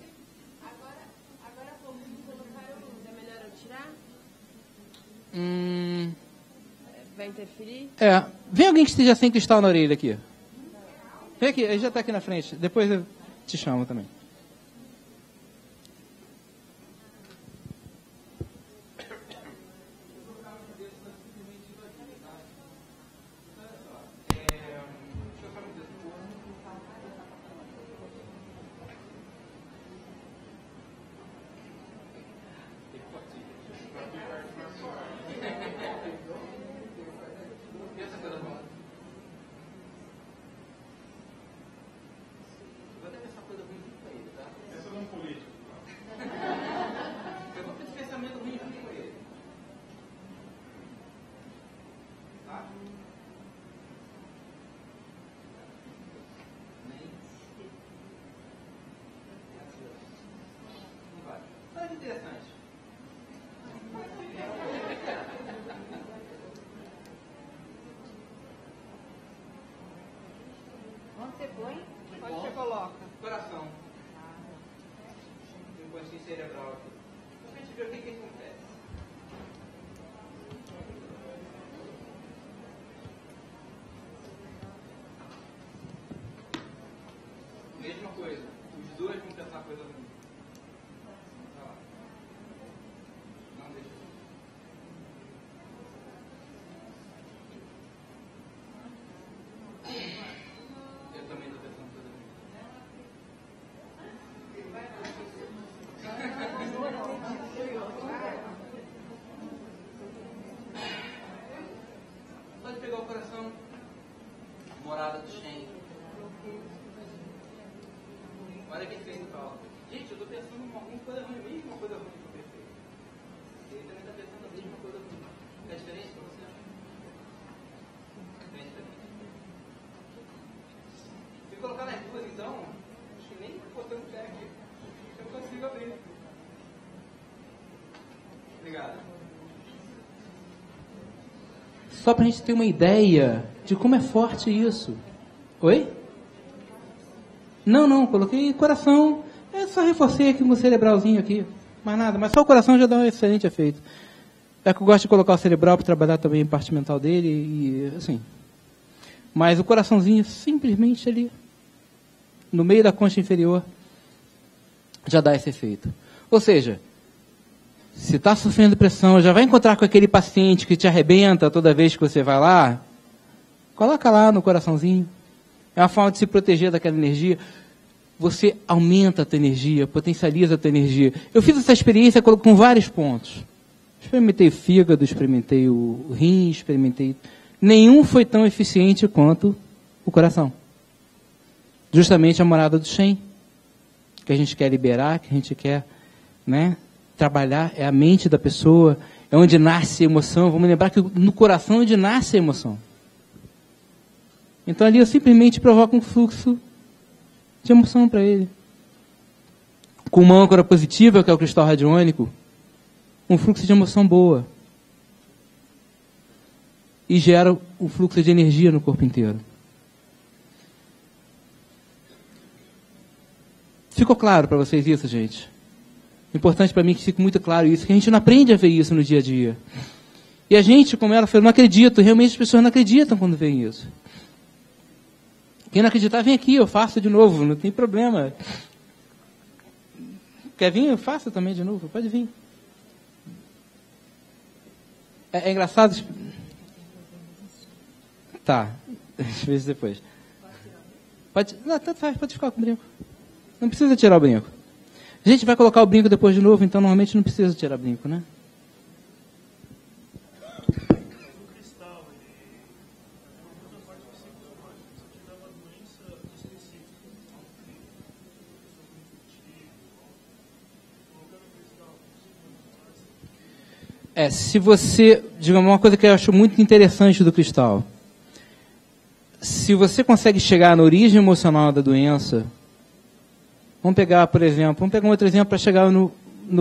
Agora há pouco que colocaram, é melhor eu tirar? Vai interferir? Vem alguém que esteja sem cristal na orelha aqui. Vem aqui, ele já está aqui na frente. Depois eu te chamo também. interessante. Onde você põe? Onde você coloca? Coração. Tem um pontinho cerebral aqui. Pra gente ver o que acontece. Mesma coisa. Os dois vão pensar coisa ruim. Tá lá. Não deixa. Eu também estou pensando coisa ruim. Pode pegar o coração. Morada do Shen. Olha que feito tal. Gente, eu estou pensando em alguma coisa ruim, a mesma coisa ruim que eu pensei. Ele também está pensando a mesma coisa ruim. É diferente para você? Bem diferente. Se colocar nas duas, então, acho que nem botando o pé aqui, eu consigo abrir. Obrigado. Só para a gente ter uma ideia de como é forte isso. Oi? Não, coloquei coração. É só reforcei aqui um cerebralzinho aqui. Mais nada, mas só o coração já dá um excelente efeito. É que eu gosto de colocar o cerebral para trabalhar também a parte mental dele e assim. Mas o coraçãozinho simplesmente ali, no meio da concha inferior, já dá esse efeito. Ou seja, se está sofrendo pressão, já vai encontrar com aquele paciente que te arrebenta toda vez que você vai lá, coloca lá no coraçãozinho. É uma forma de se proteger daquela energia. Você aumenta a tua energia, potencializa a tua energia. Eu fiz essa experiência com vários pontos. Experimentei o fígado, experimentei o rim, experimentei... Nenhum foi tão eficiente quanto o coração. Justamente a morada do Shen, que a gente quer liberar, que a gente quer, né, trabalhar, é a mente da pessoa, é onde nasce a emoção. Vamos lembrar que no coração é onde nasce a emoção. Então ali eu simplesmente provoco um fluxo de emoção para ele. Com uma âncora positiva, que é o cristal radiônico, um fluxo de emoção boa. E gera um fluxo de energia no corpo inteiro. Ficou claro para vocês isso, gente? Importante para mim que fique muito claro isso, que a gente não aprende a ver isso no dia a dia. E a gente, como ela falou, não acredita. Realmente as pessoas não acreditam quando veem isso. Quem não acreditar, vem aqui, eu faço de novo, não tem problema. Quer vir? Eu faço também de novo, pode vir. É engraçado... Tá, deixa eu ver depois. Pode, não, tanto faz, pode ficar com o brinco. Não precisa tirar o brinco. A gente vai colocar o brinco depois de novo, então normalmente não precisa tirar o brinco, né? Se você, digamos, uma coisa que eu acho muito interessante do cristal, se você consegue chegar na origem emocional da doença, vamos pegar, por exemplo, vamos pegar um outro exemplo para chegar no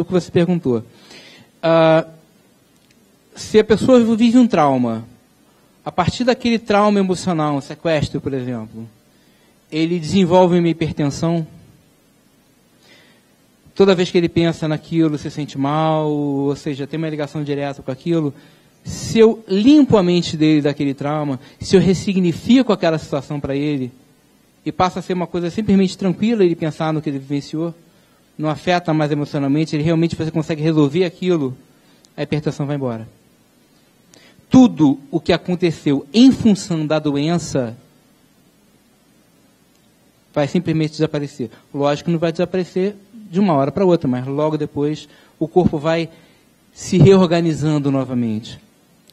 que você perguntou. Se a pessoa vive um trauma, a partir daquele trauma emocional, um sequestro, por exemplo, ele desenvolve uma hipertensão. Toda vez que ele pensa naquilo, se sente mal, ou seja, tem uma ligação direta com aquilo. Se eu limpo a mente dele daquele trauma, se eu ressignifico aquela situação para ele, e passa a ser uma coisa simplesmente tranquila ele pensar no que ele vivenciou, não afeta mais emocionalmente, ele realmente você consegue resolver aquilo, a hipertensão vai embora. Tudo o que aconteceu em função da doença vai simplesmente desaparecer. Lógico que não vai desaparecer de uma hora para outra, mas logo depois o corpo vai se reorganizando novamente.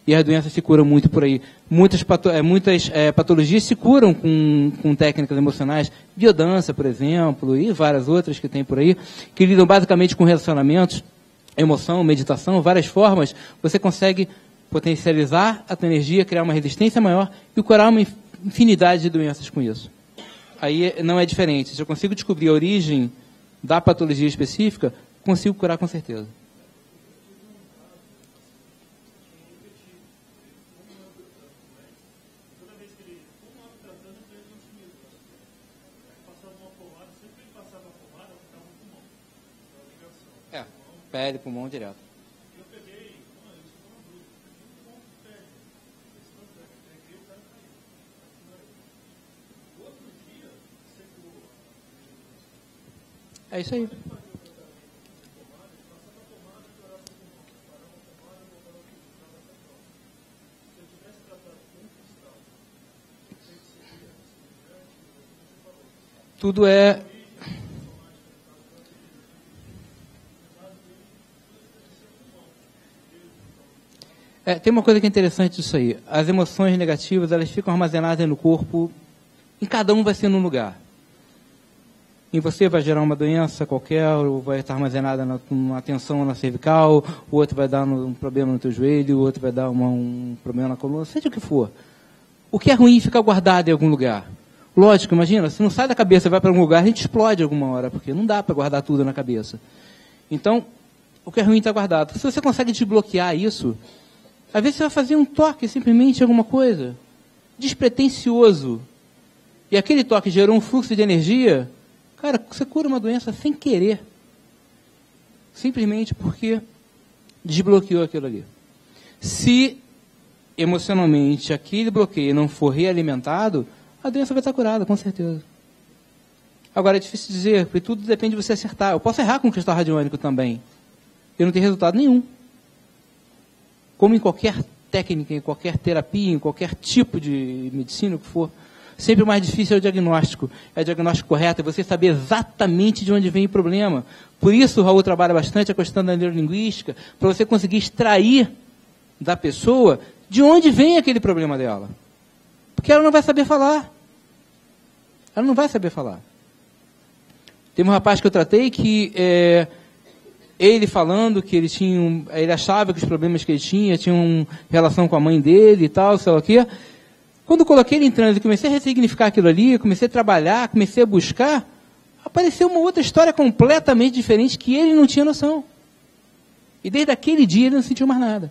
E as doenças se curam muito por aí. Muitas patologias se curam com técnicas emocionais, biodança, por exemplo, e várias outras que tem por aí, que lidam basicamente com relacionamentos, emoção, meditação, várias formas. Você consegue potencializar a tua energia, criar uma resistência maior e curar uma infinidade de doenças com isso. Aí não é diferente. Se eu consigo descobrir a origem da patologia específica, consigo curar com certeza. Pele, pulmão direto. É isso aí. Tudo é... tem uma coisa que é interessante disso aí. As emoções negativas, elas ficam armazenadas no corpo, em cada um vai ser num lugar. Em você vai gerar uma doença qualquer, ou vai estar armazenada numa tensão na cervical, o outro vai dar um problema no teu joelho, o outro vai dar um problema na coluna, seja o que for. O que é ruim fica guardado em algum lugar. Lógico, imagina, se não sai da cabeça e vai para algum lugar, a gente explode alguma hora, porque não dá para guardar tudo na cabeça. Então, o que é ruim está guardado. Se você consegue desbloquear isso, às vezes você vai fazer um toque, simplesmente alguma coisa, despretensioso, e aquele toque gerou um fluxo de energia, cara, você cura uma doença sem querer, simplesmente porque desbloqueou aquilo ali. Se emocionalmente aquele bloqueio não for realimentado, a doença vai estar curada, com certeza. Agora, é difícil dizer, porque tudo depende de você acertar. Eu posso errar com o cristal radiônico também, e não ter resultado nenhum. Como em qualquer técnica, em qualquer terapia, em qualquer tipo de medicina, o que for, sempre o mais difícil é o diagnóstico. É o diagnóstico correto, é você saber exatamente de onde vem o problema. Por isso, o Raul trabalha bastante a questão da neurolinguística, para você conseguir extrair da pessoa de onde vem aquele problema dela. Porque ela não vai saber falar. Ela não vai saber falar. Teve um rapaz que eu tratei que... ele falando que ele achava que os problemas que ele tinham relação com a mãe dele e tal, sei lá o quê. Quando eu coloquei ele em transe e comecei a ressignificar aquilo ali, comecei a trabalhar, comecei a buscar, apareceu uma outra história completamente diferente que ele não tinha noção. E desde aquele dia ele não sentiu mais nada.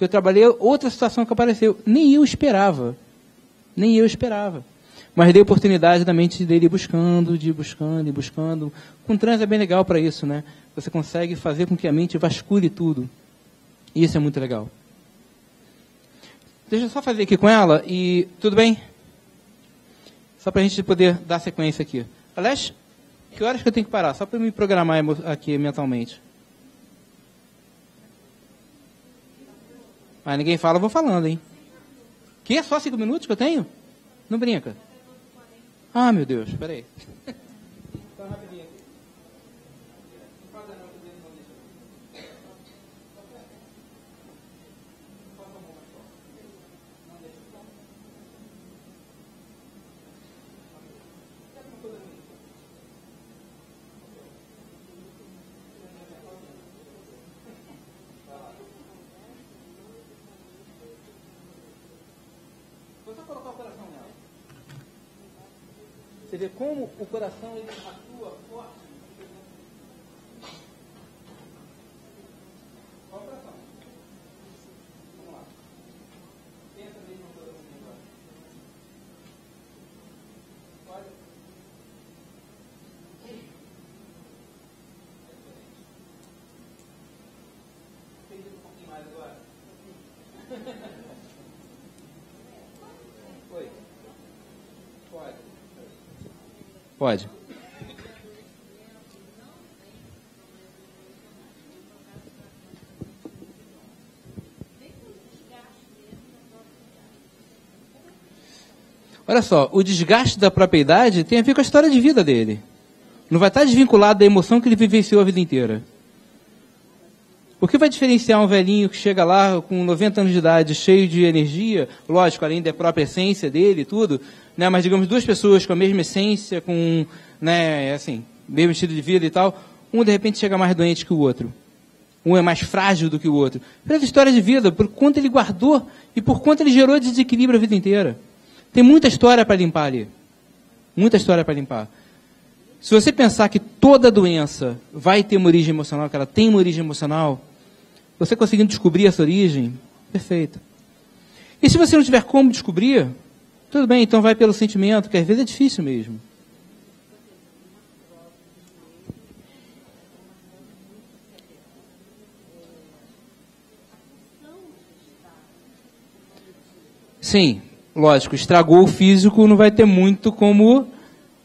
Eu trabalhei outra situação que apareceu. Nem eu esperava. Nem eu esperava. Mas dei oportunidade da mente dele ir buscando, de ir buscando, ir buscando. Com transe é bem legal para isso, né? Você consegue fazer com que a mente vasculhe tudo. E isso é muito legal. Deixa eu só fazer aqui com ela e... Tudo bem? Só para a gente poder dar sequência aqui. Aliás, que horas que eu tenho que parar? Só para me programar aqui mentalmente. Mas ninguém fala, eu vou falando, hein? Que é só 5 minutos que eu tenho? Não brinca. Ah, meu Deus, espera aí. Então, rapidinho aqui. Vou só colocar o coração nela. Você vê como o coração ele atua forte. Qual o coração? Vamos lá. Pensa mesmo no coração agora. Olha. Fez um pouquinho mais agora. Oi. Pode. Pode. Olha só, o desgaste da própria idade tem a ver com a história de vida dele. Não vai estar desvinculado da emoção que ele vivenciou a vida inteira. O que vai diferenciar um velhinho que chega lá com 90 anos de idade, cheio de energia, lógico, além da própria essência dele e tudo, né, mas digamos duas pessoas com a mesma essência, com, né, assim, mesmo estilo de vida e tal, um de repente chega mais doente que o outro. Um é mais frágil do que o outro. Pela história de vida, por quanto ele guardou e por quanto ele gerou de desequilíbrio a vida inteira. Tem muita história para limpar ali. Muita história para limpar. Se você pensar que toda doença vai ter uma origem emocional, que ela tem uma origem emocional, você conseguindo descobrir essa origem, perfeito. E se você não tiver como descobrir, tudo bem, então vai pelo sentimento, que às vezes é difícil mesmo. Sim, lógico, estragou o físico, não vai ter muito como...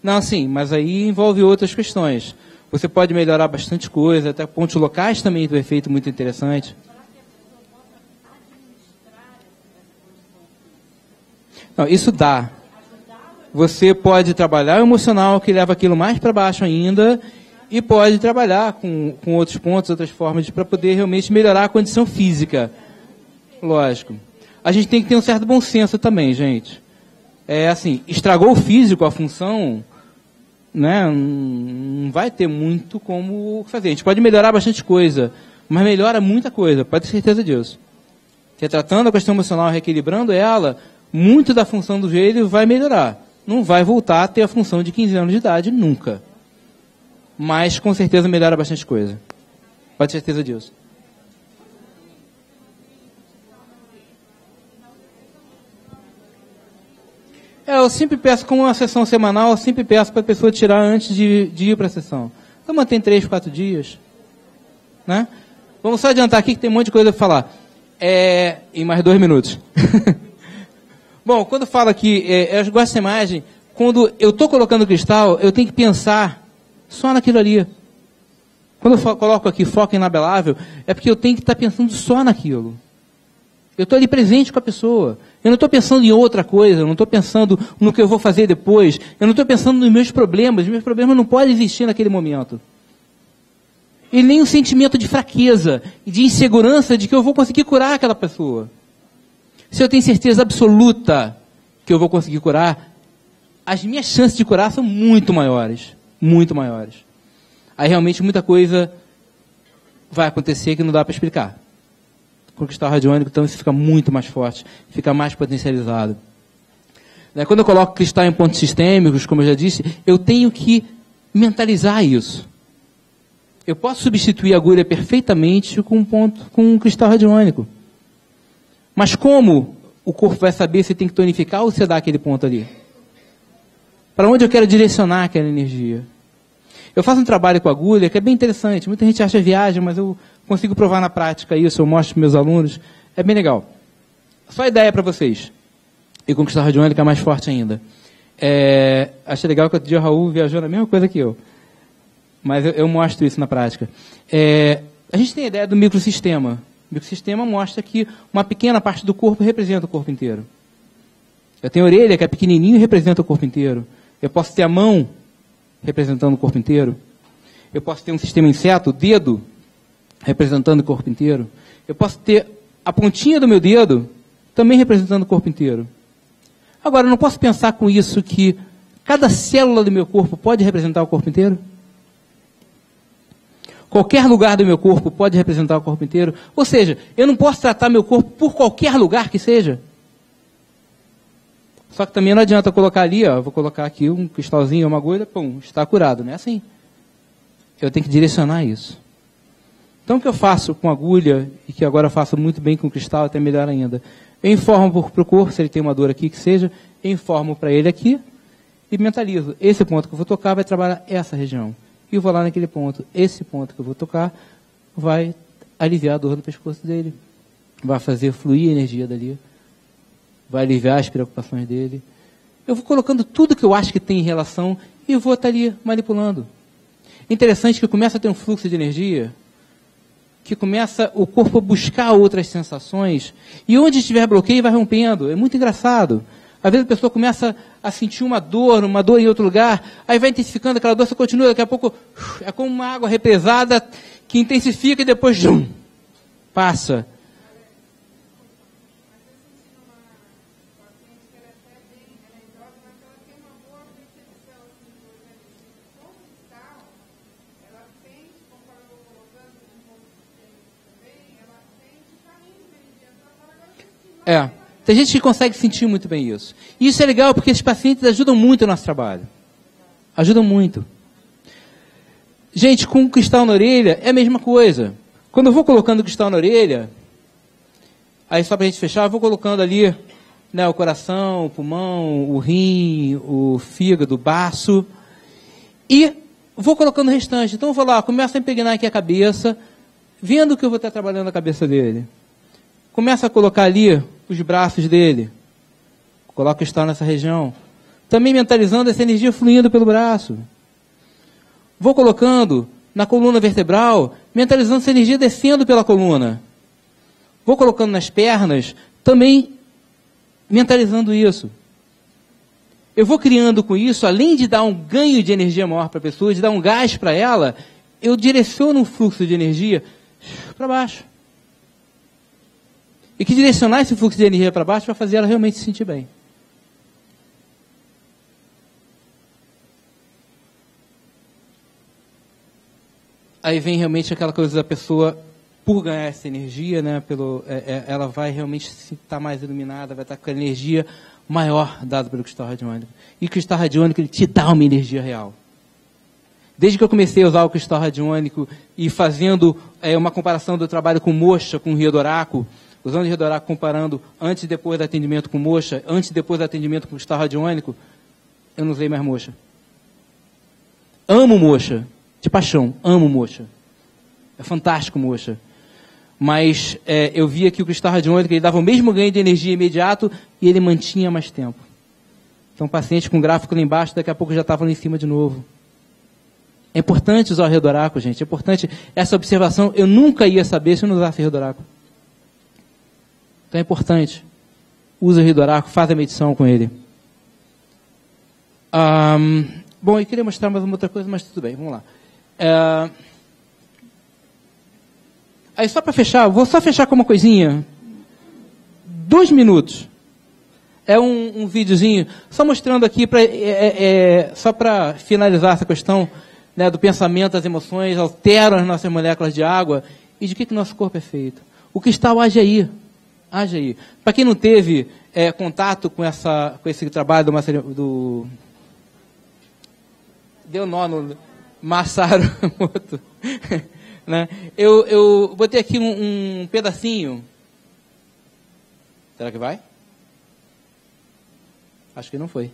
Não, sim, mas aí envolve outras questões. Você pode melhorar bastante coisa, até pontos locais também tem um efeito muito interessante. Não, isso dá. Você pode trabalhar o emocional, que leva aquilo mais para baixo ainda, e pode trabalhar com outros pontos, outras formas, para poder realmente melhorar a condição física. Lógico. A gente tem que ter um certo bom senso também, gente. É assim, estragou o físico, a função, né, não vai ter muito como fazer. A gente pode melhorar bastante coisa, mas melhora muita coisa, pode ter certeza disso. Retratando a questão emocional, reequilibrando ela, muito da função do joelho vai melhorar. Não vai voltar a ter a função de 15 anos de idade, nunca. Mas, com certeza, melhora bastante coisa. Pode ter certeza disso. Eu sempre peço, como uma sessão semanal, eu sempre peço para a pessoa tirar antes de ir para a sessão. Então, mantém 3, 4 dias. Né? Vamos só adiantar aqui que tem um monte de coisa para falar. Em mais 2 minutos. Bom, quando falo aqui, eu gosto dessa imagem, quando eu estou colocando cristal, eu tenho que pensar só naquilo ali. Quando eu coloco aqui foco inabelável, é porque eu tenho que estar pensando só naquilo. Eu estou ali presente com a pessoa. Eu não estou pensando em outra coisa, eu não estou pensando no que eu vou fazer depois, eu não estou pensando nos meus problemas não podem existir naquele momento. E nem um sentimento de fraqueza, de insegurança de que eu vou conseguir curar aquela pessoa. Se eu tenho certeza absoluta que eu vou conseguir curar, as minhas chances de curar são muito maiores. Muito maiores. Aí realmente muita coisa vai acontecer que não dá para explicar. Com o cristal radiônico, então, isso fica muito mais forte, fica mais potencializado. Quando eu coloco cristal em pontos sistêmicos, como eu já disse, eu tenho que mentalizar isso. Eu posso substituir a agulha perfeitamente com um cristal radiônico. Mas como o corpo vai saber se tem que tonificar ou se dá aquele ponto ali? Para onde eu quero direcionar aquela energia? Eu faço um trabalho com agulha que é bem interessante. Muita gente acha viagem, mas eu consigo provar na prática isso, eu mostro para meus alunos. É bem legal. Só ideia para vocês. E com cristal radiônico é mais forte ainda. Achei legal que outro dia o Raul viajou na mesma coisa que eu. Mas eu mostro isso na prática. A gente tem a ideia do microsistema. O microsistema mostra que uma pequena parte do corpo representa o corpo inteiro. Eu tenho a orelha, que é pequenininho e representa o corpo inteiro. Eu posso ter a mão representando o corpo inteiro. Eu posso ter um sistema inseto, o dedo, representando o corpo inteiro. Eu posso ter a pontinha do meu dedo também representando o corpo inteiro. Agora, eu não posso pensar com isso que cada célula do meu corpo pode representar o corpo inteiro? Qualquer lugar do meu corpo pode representar o corpo inteiro? Ou seja, eu não posso tratar meu corpo por qualquer lugar que seja? Só que também não adianta colocar ali, vou colocar aqui um cristalzinho, uma agulha, pum, está curado. Não é assim. Eu tenho que direcionar isso. Então, o que eu faço com agulha, e que agora eu faço muito bem com cristal, até melhor ainda, eu informo para o corpo, se ele tem uma dor aqui, que seja, eu informo para ele aqui, e mentalizo. Esse ponto que eu vou tocar vai trabalhar essa região. E eu vou lá naquele ponto. Esse ponto que eu vou tocar vai aliviar a dor no pescoço dele. Vai fazer fluir a energia dali. Vai aliviar as preocupações dele. Eu vou colocando tudo que eu acho que tem em relação e eu vou estar ali manipulando. Interessante que começa a ter um fluxo de energia, que começa o corpo a buscar outras sensações, e onde estiver bloqueio vai rompendo. É muito engraçado. Às vezes a pessoa começa a sentir uma dor em outro lugar, aí vai intensificando aquela dor, você continua, daqui a pouco é como uma água represada que intensifica e depois passa. Tem gente que consegue sentir muito bem isso. E isso é legal porque esses pacientes ajudam muito o nosso trabalho. Ajudam muito. Gente, com cristal na orelha é a mesma coisa. Quando eu vou colocando cristal na orelha, aí só para a gente fechar, eu vou colocando ali, né, o coração, o pulmão, o rim, o fígado, o baço, e vou colocando o restante. Então eu vou lá, começo a impregnar aqui a cabeça, vendo que eu vou estar trabalhando a cabeça dele. Começo a colocar ali os braços dele. Coloco cristal nessa região. Também mentalizando essa energia fluindo pelo braço. Vou colocando na coluna vertebral, mentalizando essa energia descendo pela coluna. Vou colocando nas pernas, também mentalizando isso. Eu vou criando com isso, além de dar um ganho de energia maior para a pessoa, de dar um gás para ela, eu direciono um fluxo de energia para baixo. E que direcionar esse fluxo de energia para baixo vai fazer ela realmente se sentir bem. Aí vem realmente aquela coisa da pessoa, por ganhar essa energia, né, ela vai realmente estar mais iluminada, vai estar com a energia maior dada pelo cristal radiônico. E o cristal radiônico, ele te dá uma energia real. Desde que eu comecei a usar o cristal radiônico e fazendo uma comparação do trabalho com moxa, com riodoraco, usando o riodoraco comparando antes e depois do atendimento com moxa, antes e depois do atendimento com cristal radiônico, eu não usei mais moxa. Amo moxa, de paixão, amo moxa. É fantástico moxa. Mas eu via que o cristal radiônico ele dava o mesmo ganho de energia imediato e ele mantinha mais tempo. Então, paciente com gráfico lá embaixo, daqui a pouco já estava lá em cima de novo. É importante usar o riodoraco, gente. É importante essa observação. Eu nunca ia saber se eu não usasse riodoraco. Então é importante. Usa o riodoraco, faz a medição com ele. Bom, eu queria mostrar mais uma outra coisa, mas tudo bem, vamos lá. Aí só para fechar, vou só fechar com uma coisinha. 2 minutos. É um videozinho, só mostrando aqui, só para finalizar essa questão, né, do pensamento, das emoções, alteram as nossas moléculas de água, e de que nosso corpo é feito. O cristal age aí. Age aí. Para quem não teve contato com esse trabalho do deu nó no Masaru Emoto, né? Eu botei aqui um pedacinho. Será que vai? Acho que não foi.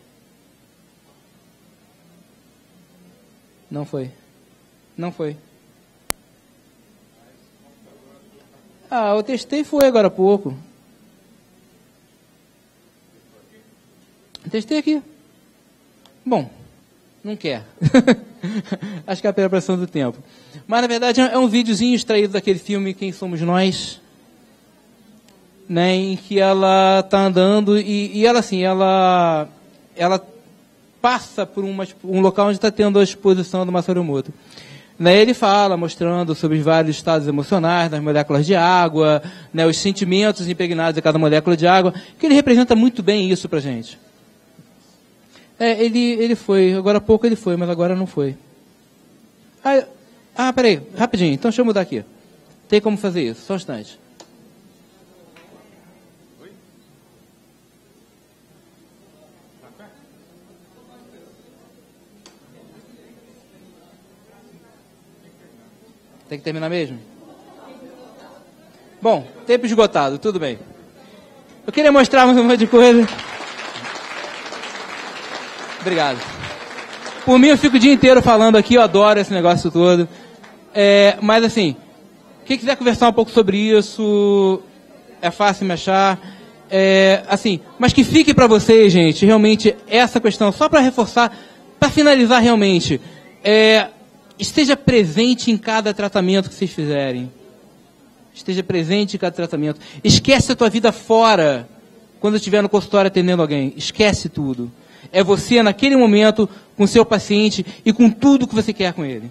Não foi. Não foi. Eu testei e foi agora há pouco. Testei aqui. Bom, não quer. Acho que é a pressão do tempo. Mas, na verdade, é um videozinho extraído daquele filme Quem Somos Nós, né, em que ela está andando e ela, assim, ela passa por um local onde está tendo a exposição do Masaru Emoto. Né, ele fala, mostrando sobre os vários estados emocionais das moléculas de água, né, os sentimentos impregnados de cada molécula de água, que ele representa muito bem isso para a gente. Ele foi, agora há pouco ele foi, mas agora não foi. Peraí, rapidinho, então deixa eu mudar aqui. Tem como fazer isso, só um instante. Tem que terminar mesmo? Bom, tempo esgotado, tudo bem. Eu queria mostrar mais um monte de coisa. Obrigado. Por mim, eu fico o dia inteiro falando aqui, eu adoro esse negócio todo. Mas, assim, quem quiser conversar um pouco sobre isso, é fácil me achar. Assim, mas que fique para vocês, gente, realmente, essa questão, só para reforçar, para finalizar realmente, esteja presente em cada tratamento que vocês fizerem. Esteja presente em cada tratamento. Esquece a tua vida fora, quando estiver no consultório atendendo alguém. Esquece tudo. É você, naquele momento, com o seu paciente e com tudo que você quer com ele.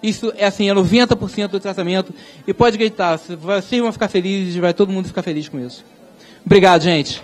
Isso é assim, é 90% do tratamento. E pode acreditar, vocês vão ficar felizes, vai todo mundo ficar feliz com isso. Obrigado, gente.